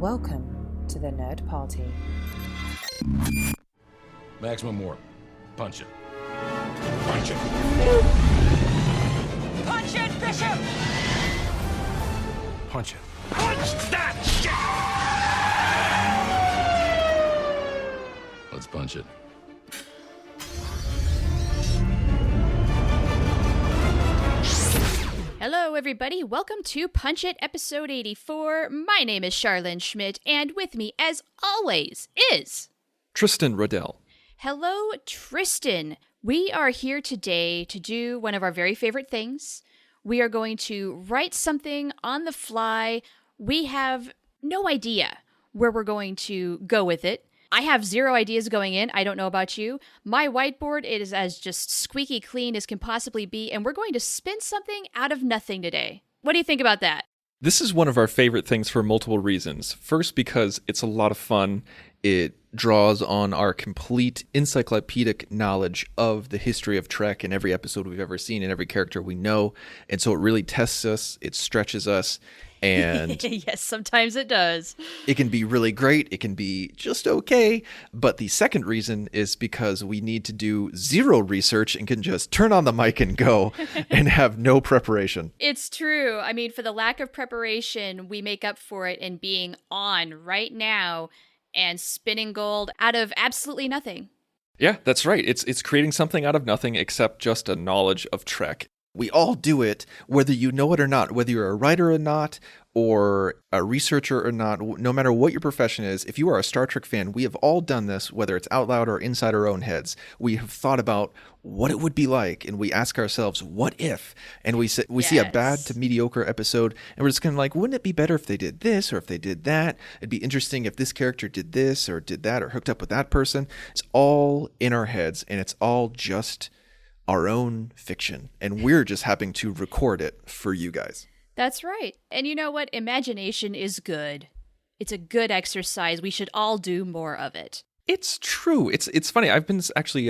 Welcome to the Nerd Party. Maximum warp. Punch it. Punch it. Punch it, Bishop! Punch it. Punch that shit! Let's punch it. Hello, everybody. Welcome to Punch It, episode 84. My name is Charlene Schmidt, and with me, as always, is... Tristan Riddell. Hello, Tristan. We are here today to do one of our very favorite things. We are going to write something on the fly. We have no idea where we're going to go with it. I have zero ideas going in. I don't know about you. My whiteboard is as just squeaky clean as can possibly be, and we're going to spin something out of nothing today. What do you think about that? This is one of our favorite things for multiple reasons. First, because it's a lot of fun. It draws on our complete encyclopedic knowledge of the history of Trek in every episode we've ever seen and every character we know. And so it really tests us, it stretches us, and yes, sometimes it does. It can be really great, it can be just okay. But the second reason is because we need to do zero research and can just turn on the mic and go and have no preparation. It's true. I mean, for the lack of preparation, we make up for it in being on right now and spinning gold out of absolutely nothing. Yeah, that's right. It's creating something out of nothing except just a knowledge of Trek. We all do it, whether you know it or not, whether you're a writer or not, or a researcher or not, no matter what your profession is. If you are a Star Trek fan, we have all done this, whether it's out loud or inside our own heads. We have thought about what it would be like, and we ask ourselves, what if? And we see a bad to mediocre episode, and we're just kind of like, wouldn't it be better if they did this or if they did that? It'd be interesting if this character did this or did that or hooked up with that person. It's all in our heads, and it's all just our own fiction, and we're just having to record it for you guys. That's right. And you know what? Imagination is good. It's a good exercise. We should all do more of it. It's true. It's funny. I've been actually,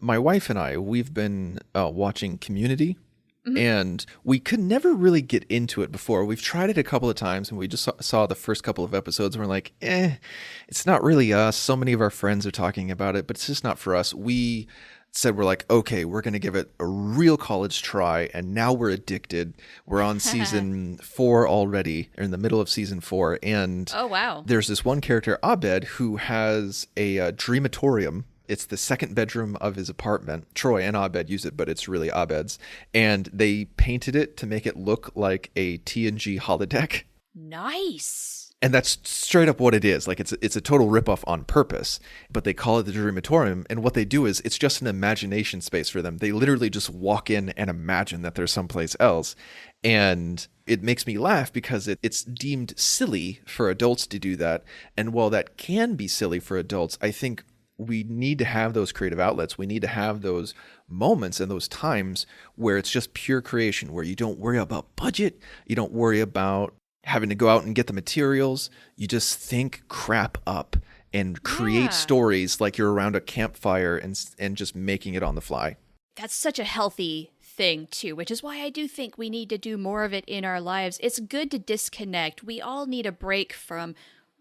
my wife and I, we've been watching Community, and we could never really get into it before. We've tried it a couple of times, and we just saw the first couple of episodes, and we're like, it's not really us. So many of our friends are talking about it, but it's just not for us. We said, we're like, okay, we're going to give it a real college try, and now we're addicted. We're on season 4 already, or in the middle of season 4, and oh wow, there's this one character, Abed, who has a dreamatorium. It's the second bedroom of his apartment. Troy and Abed use it, but it's really Abed's, and they painted it to make it look like a TNG holodeck. Nice. And that's straight up what it is. Like, it's a total ripoff on purpose, but they call it the Dreamatorium. And what they do is it's just an imagination space for them. They literally just walk in and imagine that they're someplace else. And it makes me laugh because it's deemed silly for adults to do that. And while that can be silly for adults, I think we need to have those creative outlets. We need to have those moments and those times where it's just pure creation, where you don't worry about budget. You don't worry about having to go out and get the materials. You just think crap up and create stories like you're around a campfire and just making it on the fly. That's such a healthy thing too, which is why I do think we need to do more of it in our lives. It's good to disconnect. We all need a break from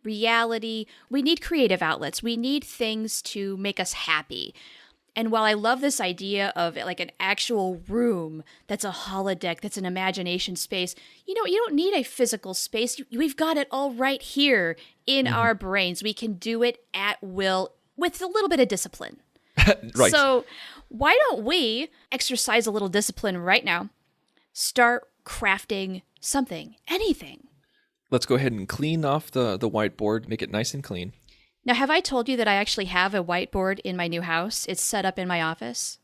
reality. We need creative outlets. We need things to make us happy. And while I love this idea of like an actual room that's a holodeck, that's an imagination space, you know, you don't need a physical space. We've got it all right here in our brains. We can do it at will with a little bit of discipline. Right. So why don't we exercise a little discipline right now? Start crafting something, anything. Let's go ahead and clean off the whiteboard, make it nice and clean. Now, have I told you that I actually have a whiteboard in my new house? It's set up in my office.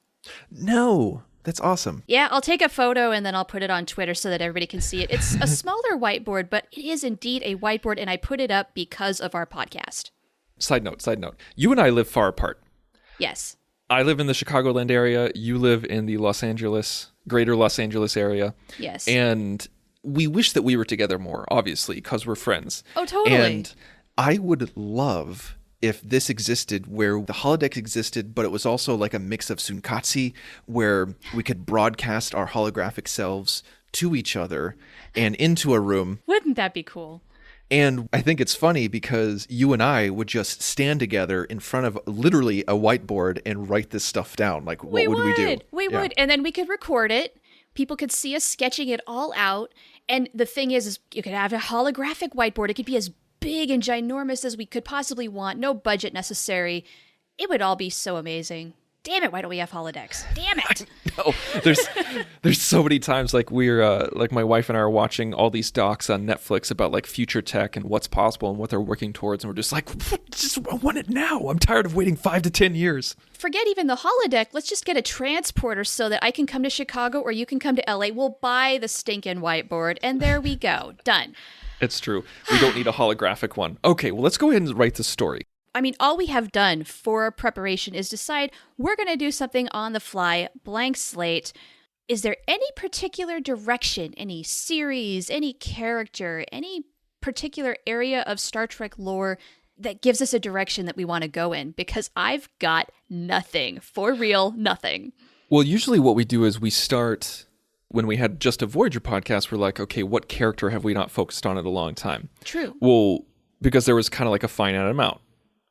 No, that's awesome. Yeah, I'll take a photo and then I'll put it on Twitter so that everybody can see it. It's a smaller whiteboard, but it is indeed a whiteboard, and I put it up because of our podcast. Side note. You and I live far apart. Yes. I live in the Chicagoland area. You live in the greater Los Angeles area. Yes. And we wish that we were together more, obviously, because we're friends. Oh, totally. And I would love if this existed, where the holodeck existed, but it was also like a mix of Sunkatse, where we could broadcast our holographic selves to each other and into a room. Wouldn't that be cool? And I think it's funny because you and I would just stand together in front of literally a whiteboard and write this stuff down. Like, what would we do? We would. And then we could record it. People could see us sketching it all out. And the thing is you could have a holographic whiteboard. It could be as big and ginormous as we could possibly want. No budget necessary. It would all be so amazing. Damn it, why don't we have holodecks? Damn it. No, there's so many times like we're like my wife and I are watching all these docs on Netflix about like future tech and what's possible and what they're working towards, and we're just like, I want it now. I'm tired of waiting 5 to 10 years. Forget even the holodeck. Let's just get a transporter so that I can come to Chicago or you can come to LA. We'll buy the stinking whiteboard and there we go. Done. It's true. We don't need a holographic one. Okay, well, let's go ahead and write the story. I mean, all we have done for preparation is decide we're going to do something on the fly, blank slate. Is there any particular direction, any series, any character, any particular area of Star Trek lore that gives us a direction that we want to go in? Because I've got nothing. For real, nothing. Well, usually what we do is we start, when we had just a Voyager podcast, we're like, okay, what character have we not focused on in a long time? True. Well, because there was kind of like a finite amount.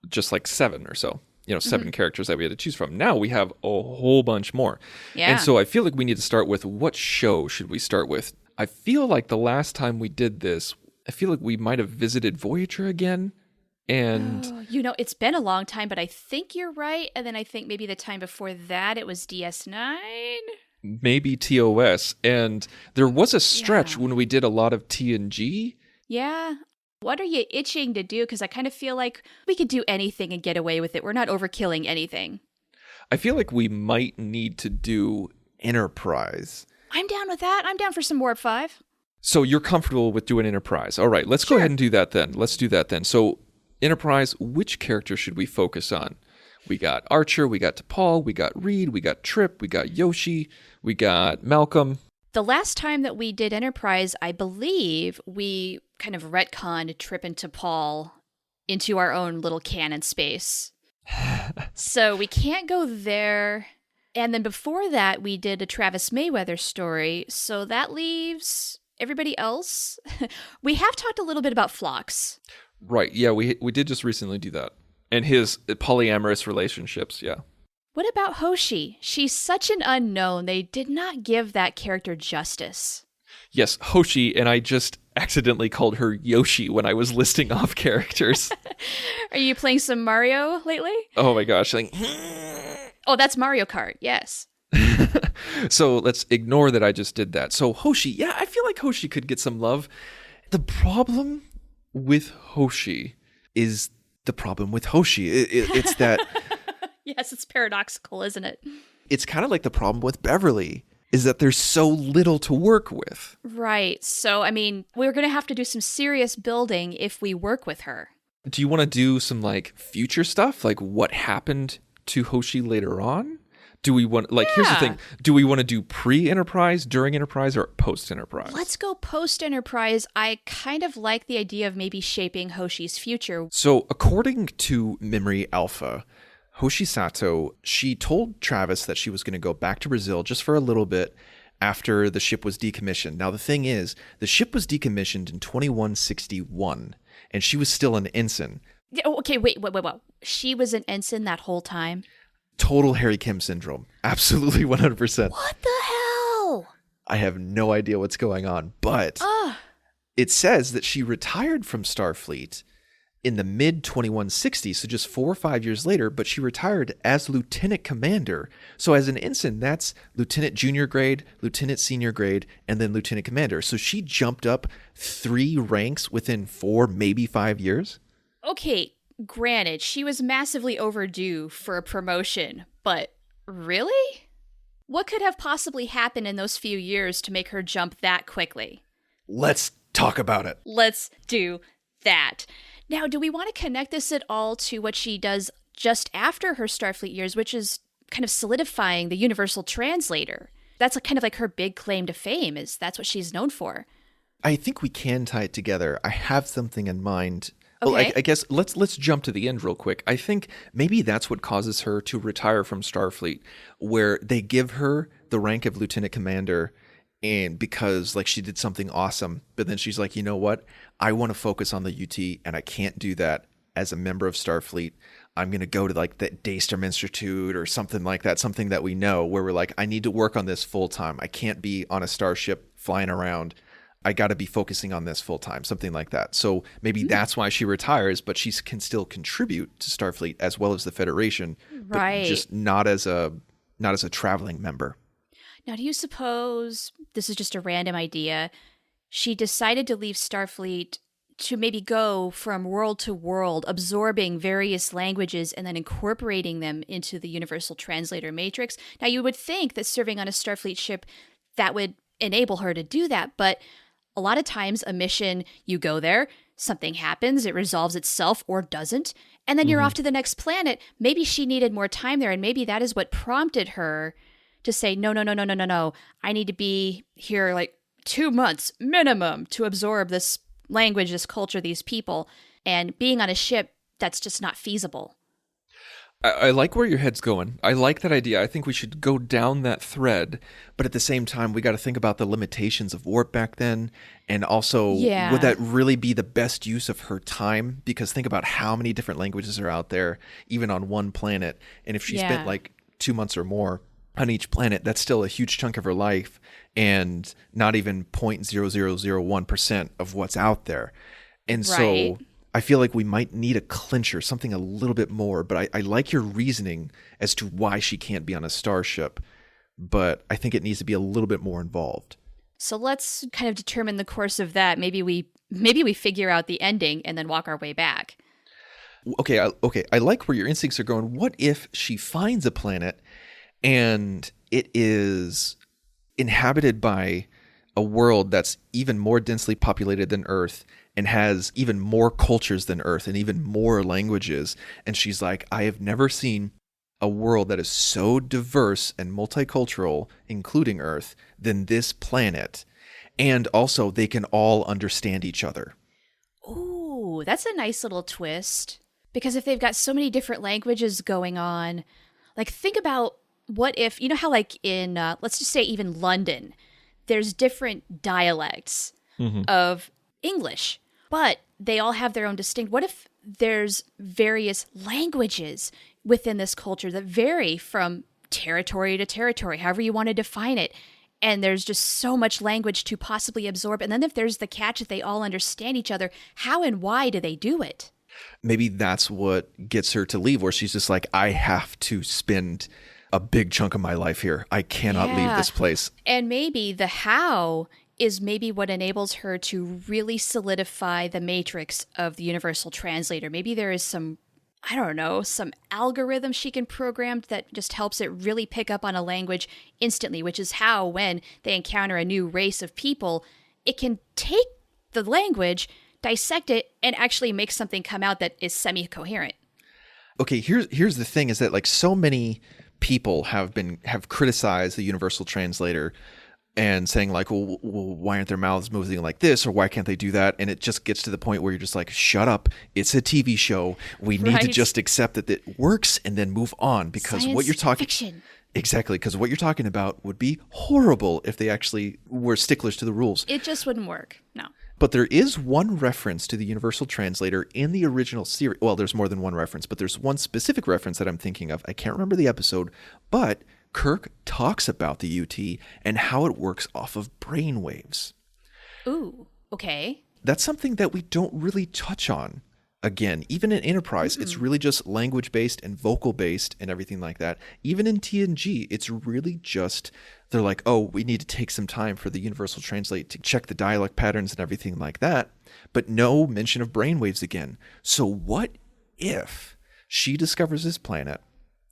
Just like 7 or so, 7 characters that we had to choose from. Now we have a whole bunch more. Yeah. And so I feel like we need to start with, what show should we start with? I feel like the last time we did this, I feel like we might have visited Voyager again. And it's been a long time, but I think you're right. And then I think maybe the time before that, it was DS9. Maybe TOS. And there was a stretch when we did a lot of TNG. Yeah. What are you itching to do? Because I kind of feel like we could do anything and get away with it. We're not overkilling anything. I feel like we might need to do Enterprise. I'm down with that. I'm down for some Warp 5. So you're comfortable with doing Enterprise. All right, let's go ahead and do that then. Let's do that then. So Enterprise, which character should we focus on? We got Archer, we got T'Pol, we got Reed, we got Trip, we got Yoshi, we got Malcolm. The last time that we did Enterprise, I believe we kind of retconned Trip and T'Pol into our own little canon space. So we can't go there. And then before that, we did a Travis Mayweather story. So that leaves everybody else. We have talked a little bit about Phlox. Right. Yeah, we did just recently do that. And his polyamorous relationships, yeah. What about Hoshi? She's such an unknown. They did not give that character justice. Yes, Hoshi, and I just accidentally called her Yoshi when I was listing off characters. Are you playing some Mario lately? Oh my gosh. Oh, that's Mario Kart, yes. So let's ignore that I just did that. So Hoshi, yeah, I feel like Hoshi could get some love. The problem with Hoshi is the problem with Hoshi. It's that... Yes, it's paradoxical, isn't it? It's kind of like the problem with Beverly, is that there's so little to work with. Right. So, I mean, we're going to have to do some serious building if we work with her. Do you want to do some, like, future stuff? Like, what happened to Hoshi later on? Do we want, like, here's the thing. Do we want to do pre-Enterprise, during Enterprise, or post-Enterprise? Let's go post-Enterprise. I kind of like the idea of maybe shaping Hoshi's future. So, according to Memory Alpha, Hoshi Sato, she told Travis that she was going to go back to Brazil just for a little bit after the ship was decommissioned. Now, the thing is, the ship was decommissioned in 2161, and she was still an ensign. Okay, wait. She was an ensign that whole time? Total Harry Kim syndrome. Absolutely 100%. What the hell? I have no idea what's going on, but it says that she retired from Starfleet in the mid-2160s, so just 4 or 5 years later, but she retired as lieutenant commander. So as an ensign, that's lieutenant junior grade, lieutenant senior grade, and then lieutenant commander. So she jumped up 3 ranks within 4, maybe 5 years. Okay, granted, she was massively overdue for a promotion, but really? What could have possibly happened in those few years to make her jump that quickly? Let's talk about it. Let's do that. Now, do we want to connect this at all to what she does just after her Starfleet years, which is kind of solidifying the universal translator? That's kind of like her big claim to fame, is that's what she's known for. I think we can tie it together. I have something in mind. Okay. Well, I guess let's jump to the end real quick. I think maybe that's what causes her to retire from Starfleet, where they give her the rank of lieutenant commander, and because like she did something awesome, but then she's like, you know what? I want to focus on the UT, and I can't do that as a member of Starfleet. I'm going to go to like the Daystrom Institute or something like that, something that we know where we're like, I need to work on this full time. I can't be on a starship flying around. I got to be focusing on this full time, something like that. So maybe that's why she retires, but she can still contribute to Starfleet as well as the Federation, but just not as a traveling member. Now, do you suppose, this is just a random idea, she decided to leave Starfleet to maybe go from world to world, absorbing various languages and then incorporating them into the Universal Translator Matrix? Now, you would think that serving on a Starfleet ship, that would enable her to do that, but a lot of times a mission, you go there, something happens, it resolves itself or doesn't, and then you're off to the next planet. Maybe she needed more time there, and maybe that is what prompted her to say, no, I need to be here like 2 months minimum to absorb this language, this culture, these people, and being on a ship, that's just not feasible. I like where your head's going. I like that idea. I think we should go down that thread. But at the same time, we got to think about the limitations of warp back then. And also, would that really be the best use of her time? Because think about how many different languages are out there, even on one planet. And if she spent like 2 months or more on each planet, that's still a huge chunk of her life and not even 0.0001% of what's out there. And so I feel like we might need a clincher, something a little bit more, but I like your reasoning as to why she can't be on a starship, but I think it needs to be a little bit more involved. So let's kind of determine the course of that. Maybe we figure out the ending and then walk our way back. Okay, I like where your instincts are going. What if she finds a planet and it is inhabited by a world that's even more densely populated than Earth and has even more cultures than Earth and even more languages. And she's like, I have never seen a world that is so diverse and multicultural, including Earth, than this planet. And also they can all understand each other. Ooh, that's a nice little twist. Because if they've got so many different languages going on, like think about what if, you know how like in, let's just say even London, there's different dialects of English, but they all have their own distinct. What if there's various languages within this culture that vary from territory to territory, however you want to define it, and there's just so much language to possibly absorb? And then if there's the catch that they all understand each other, how and why do they do it? Maybe that's what gets her to leave, where she's just like, I have to spend a big chunk of my life here. I cannot leave this place. And maybe the how is maybe what enables her to really solidify the matrix of the Universal Translator. Maybe there is some, I don't know, some algorithm she can program that just helps it really pick up on a language instantly, which is how when they encounter a new race of people, it can take the language, dissect it, and actually make something come out that is semi-coherent. Okay, here's the thing is that like so many people have criticized the Universal Translator and saying like, well, why aren't their mouths moving like this, or why can't they do that? And it just gets to the point where you're just like, shut up. It's a TV show. We need to just accept that it works and then move on, because Science what you're talking fiction. Exactly, because what you're talking about would be horrible if they actually were sticklers to the rules. It just wouldn't work. No. But there is one reference to the Universal Translator in the original series. Well, there's more than one reference, but there's one specific reference that I'm thinking of. I can't remember the episode, but Kirk talks about the UT and how it works off of brainwaves. Ooh, okay. That's something that we don't really touch on. Again, even in Enterprise, it's really just language-based and vocal-based and everything like that. Even in TNG, it's really just, they're like, oh, we need to take some time for the Universal Translate to check the dialect patterns and everything like that. But no mention of brainwaves again. So what if she discovers this planet?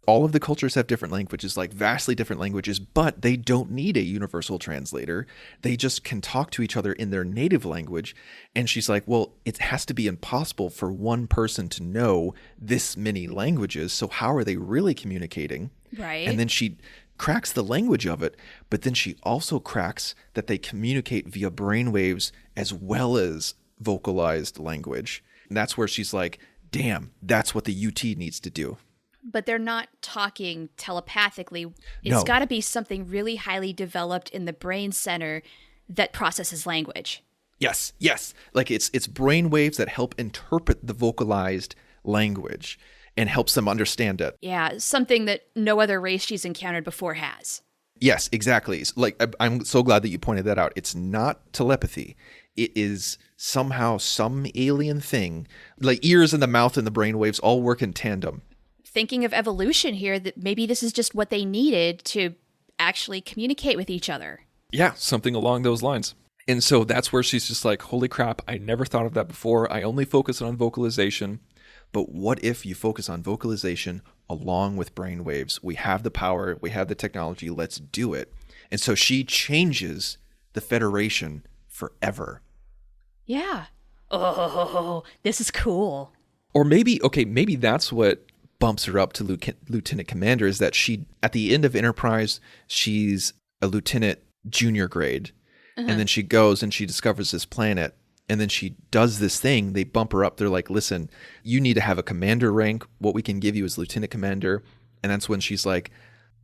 All of the cultures have different languages, like vastly different languages, but they don't need a universal translator. They just can talk to each other in their native language. And she's like, well, it has to be impossible for one person to know this many languages. So how are they really communicating? Right. And then she cracks the language of it, but then she also cracks that they communicate via brainwaves as well as vocalized language. And that's where she's like, damn, that's what the UT needs to do. But they're not talking telepathically. It's No. got to be something really highly developed in the brain center that processes language. Yes, yes. Like it's brain waves that help interpret the vocalized language and helps them understand it. Yeah, something that no other race she's encountered before has. Yes, exactly. Like I'm so glad that you pointed that out. It's not telepathy. It is somehow some alien thing. Like ears and the mouth and the brain waves all work in tandem. Thinking of evolution here, that maybe this is just what they needed to actually communicate with each other. Yeah, something along those lines. And so that's where she's just like, holy crap, I never thought of that before. I only focus on vocalization. But what if you focus on vocalization along with brain waves? We have the power, we have the technology, let's do it. And so she changes the Federation forever. Yeah. Oh, this is cool. Or maybe that's what bumps her up to lieutenant commander, is that she, at the end of Enterprise, she's a lieutenant junior grade. And then she goes and she discovers this planet. And then she does this thing. They bump her up. They're like, listen, you need to have a commander rank. What we can give you is lieutenant commander. And that's when she's like,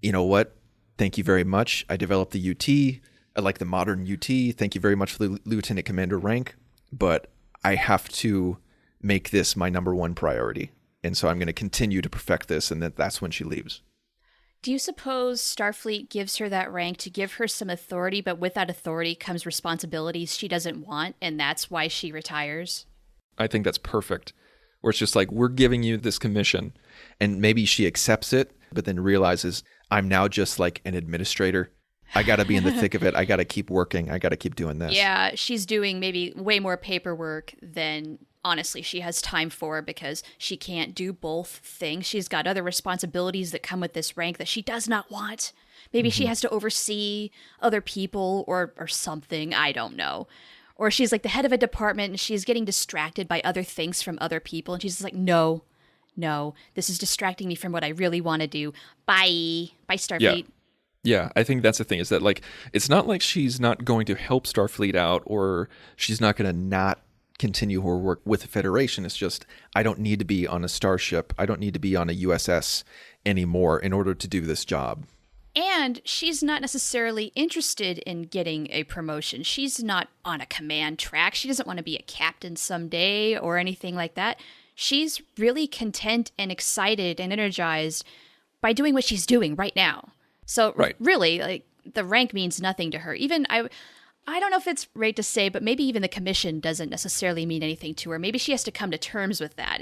you know what? Thank you very much. I developed the UT. I like the modern UT. Thank you very much for the lieutenant commander rank. But I have to make this my number one priority. And so I'm going to continue to perfect this. And that's when she leaves. Do you suppose Starfleet gives her that rank to give her some authority, but with that authority comes responsibilities she doesn't want, and that's why she retires? I think that's perfect. Where it's just like, we're giving you this commission. And maybe she accepts it, but then realizes I'm now just like an administrator. I got to be in the thick of it. I got to keep working. I got to keep doing this. Yeah, she's doing maybe way more paperwork than honestly she has time for, because she can't do both things. She's got other responsibilities that come with this rank that she does not want. Maybe she has to oversee other people or something. I don't know. Or she's like the head of a department and she's getting distracted by other things from other people. And she's just like, no, this is distracting me from what I really want to do. Bye. Bye, Starfleet. Yeah, I think that's the thing, is that like, it's not like she's not going to help Starfleet out, or She's not going to not continue her work with the Federation. It's just, I don't need to be on a starship. I don't need to be on a USS anymore in order to do this job. And she's not necessarily interested in getting a promotion. She's not on a command track. She doesn't want to be a captain someday or anything like that. She's really content and excited and energized by doing what she's doing right now. So really, like, the rank means nothing to her. Even I don't know if it's right to say, but maybe even the commission doesn't necessarily mean anything to her. Maybe she has to come to terms with that.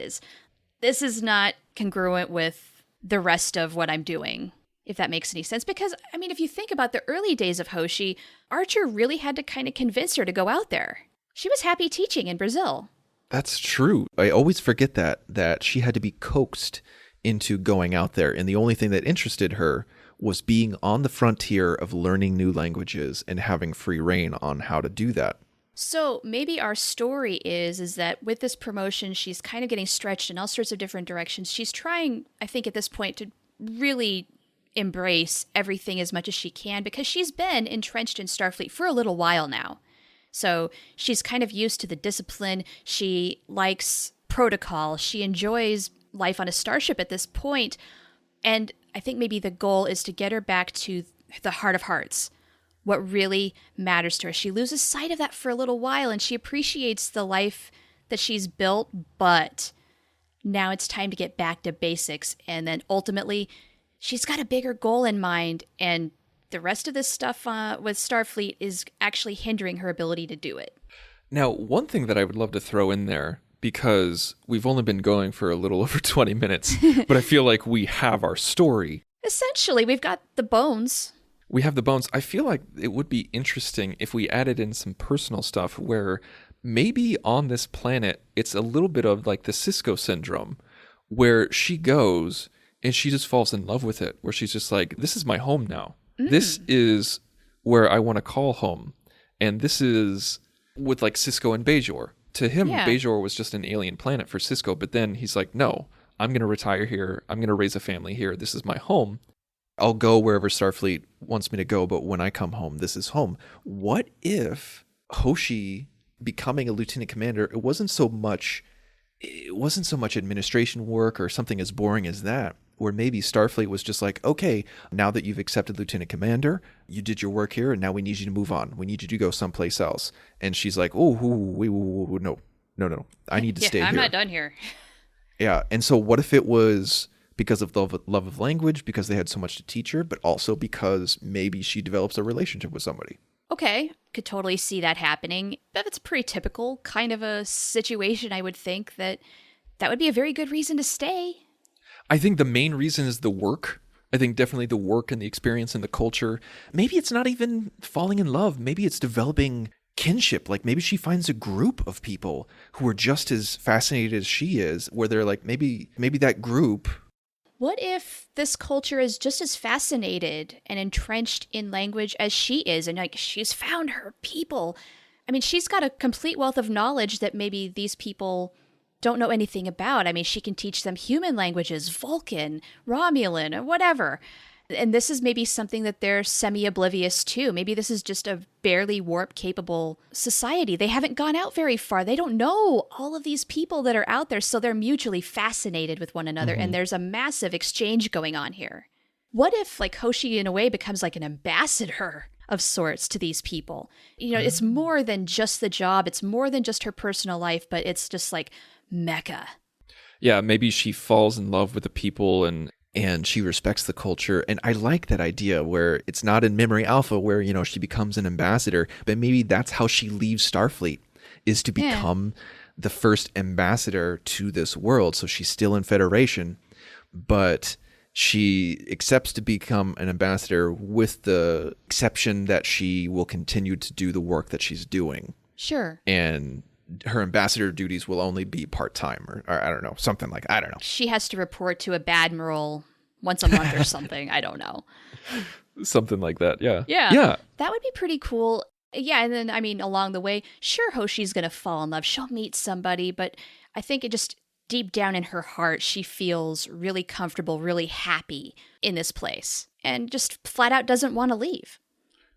This is not congruent with the rest of what I'm doing, if that makes any sense. Because, I mean, if you think about the early days of Hoshi, Archer really had to kind of convince her to go out there. She was happy teaching in Brazil. That's true. I always forget that she had to be coaxed into going out there. And the only thing that interested her was being on the frontier of learning new languages and having free reign on how to do that. So maybe our story is that with this promotion, she's kind of getting stretched in all sorts of different directions. She's trying, I think at this point, to really embrace everything as much as she can, because she's been entrenched in Starfleet for a little while now. So she's kind of used to the discipline. She likes protocol. She enjoys life on a starship at this point. And I think maybe the goal is to get her back to the heart of hearts, what really matters to her. She loses sight of that for a little while, and she appreciates the life that she's built, but now it's time to get back to basics. And then ultimately, she's got a bigger goal in mind, and the rest of this stuff with Starfleet is actually hindering her ability to do it. Now, one thing that I would love to throw in there, because we've only been going for a little over 20 minutes, but I feel like we have our story. Essentially, we've got the bones. We have the bones. I feel like it would be interesting if we added in some personal stuff where maybe on this planet, it's a little bit of like the Cisco syndrome, where she goes and she just falls in love with it, where she's just like, this is my home now. This is where I want to call home. And this is with like Cisco and Bajor. To him, Bajor was just an alien planet for Cisco, but then he's like, no, I'm going to retire here. I'm going to raise a family here. This is my home. I'll go wherever Starfleet wants me to go, but when I come home, this is home. What if Hoshi becoming a lieutenant commander, it wasn't so much administration work or something as boring as that. where maybe Starfleet was just like, okay, now that you've accepted Lieutenant Commander, you did your work here, and now we need you to move on. We need you to go someplace else. And she's like, oh, no, I need to stay here. I'm not done here. Yeah, and so what if it was because of the love of language, because they had so much to teach her, but also because maybe she develops a relationship with somebody? Okay, could totally see that happening. That's pretty typical kind of a situation. I would think that would be a very good reason to stay. I think the main reason is the work. I think definitely the work and the experience and the culture. Maybe it's not even falling in love. Maybe it's developing kinship. Like maybe she finds a group of people who are just as fascinated as she is, where they're like, maybe that group. What if this culture is just as fascinated and entrenched in language as she is, and like she's found her people? I mean, she's got a complete wealth of knowledge that maybe these people don't know anything about. I mean, she can teach them human languages, Vulcan, Romulan, or whatever. And this is maybe something that they're semi-oblivious to. Maybe this is just a barely warp-capable society. They haven't gone out very far. They don't know all of these people that are out there, so they're mutually fascinated with one another, and there's a massive exchange going on here. What if, like, Hoshi, in a way, becomes like an ambassador of sorts to these people? You know, it's more than just the job. It's more than just her personal life, but it's just like Mecca. Yeah, maybe she falls in love with the people and she respects the culture. And I like that idea where it's not in Memory Alpha where, you know, she becomes an ambassador, but maybe that's how she leaves Starfleet, is to become the first ambassador to this world. So she's still in Federation, but she accepts to become an ambassador with the exception that she will continue to do the work that she's doing. Sure. And her ambassador duties will only be part-time or I don't know, something like, I don't know. She has to report to a Badmiral once a month or something. I don't know. Something like that. Yeah. Yeah. That would be pretty cool. Yeah. And then, I mean, along the way, sure, Hoshi's going to fall in love. She'll meet somebody, but I think it just deep down in her heart, she feels really comfortable, really happy in this place and just flat out doesn't want to leave.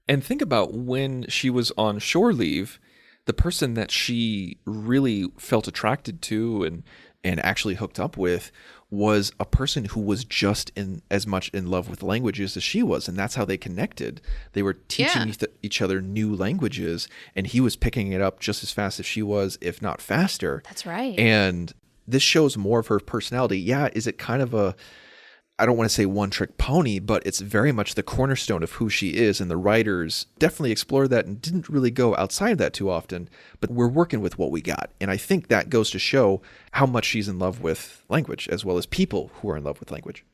And think about when she was on shore leave, the person that she really felt attracted to and actually hooked up with was a person who was just in as much in love with languages as she was. And that's how they connected. They were teaching each other new languages, and he was picking it up just as fast as she was, if not faster. That's right. And this shows more of her personality. Yeah, is it kind of a, I don't want to say one-trick pony, but it's very much the cornerstone of who she is, and the writers definitely explored that and didn't really go outside of that too often, but we're working with what we got. And I think that goes to show how much she's in love with language, as well as people who are in love with language.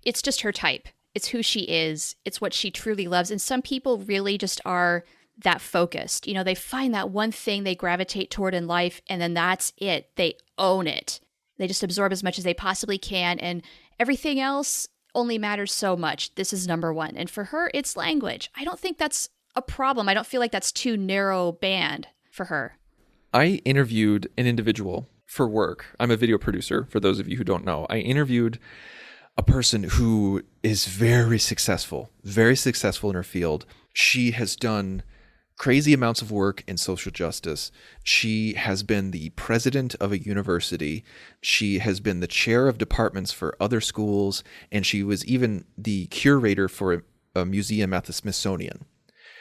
It's just her type. It's who she is. It's what she truly loves. And some people really just are that focused. You know, they find that one thing they gravitate toward in life, and then that's it. They own it. They just absorb as much as they possibly can, and everything else only matters so much. This is number one. And for her, it's language. I don't think that's a problem. I don't feel like that's too narrow band for her. I interviewed an individual for work. I'm a video producer, for those of you who don't know. I interviewed a person who is very successful in her field. She has done crazy amounts of work in social justice. She has been the president of a university. She has been the chair of departments for other schools, and she was even the curator for a museum at the Smithsonian.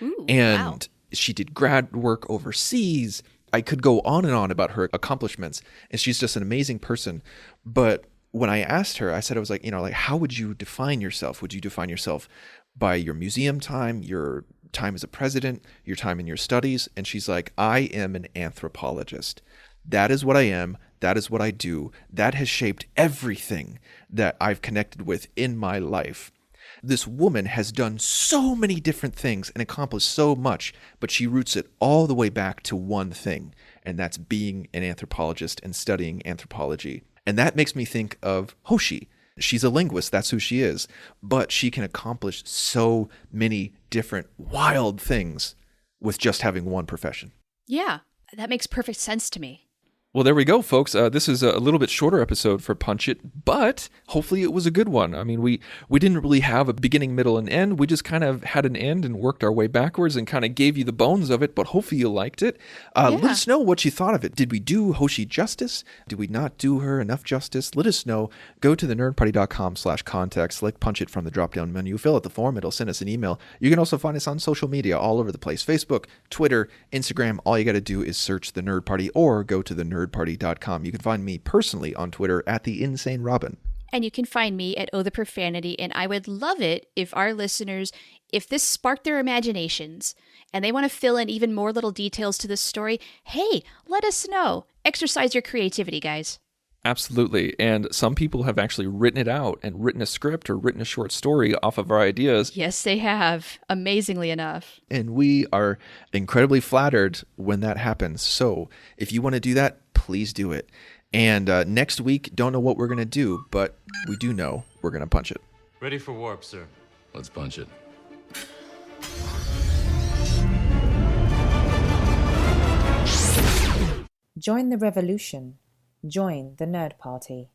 Ooh, and she did grad work overseas. I could go on and on about her accomplishments, and she's just an amazing person. But when I asked her, I said, I was like, you know, like, how would you define yourself? Would you define yourself by your museum time, your time as a president, your time in your studies? And she's like, I am an anthropologist. That is what I am. That is what I do. That has shaped everything that I've connected with in my life. This woman has done so many different things and accomplished so much, but she roots it all the way back to one thing, and that's being an anthropologist and studying anthropology. And that makes me think of Hoshi. She's a linguist, that's who she is, but she can accomplish so many different wild things with just having one profession. Yeah, that makes perfect sense to me. Well, there we go, folks. This is a little bit shorter episode for Punch It, but hopefully it was a good one. I mean, we didn't really have a beginning, middle, and end. We just kind of had an end and worked our way backwards and kind of gave you the bones of it, but hopefully you liked it. Let us know what you thought of it. Did we do Hoshi justice? Did we not do her enough justice? Let us know. Go to thenerdparty.com/contact, select Punch It from the drop-down menu, fill out the form. It'll send us an email. You can also find us on social media all over the place. Facebook, Twitter, Instagram. All you got to do is search The Nerd Party or go to thenerdparty.com. You can find me personally on Twitter at The Insane Robin. And you can find me at Oh the Profanity. And I would love it if our listeners, if this sparked their imaginations and they want to fill in even more little details to this story, hey, let us know. Exercise your creativity, guys. Absolutely. And some people have actually written it out and written a script or written a short story off of our ideas. Yes, they have. Amazingly enough. And we are incredibly flattered when that happens. So if you want to do that, please do it. And next week, don't know what we're going to do, but we do know we're going to punch it. Ready for warp, sir. Let's punch it. Join the revolution. Join the Nerd Party.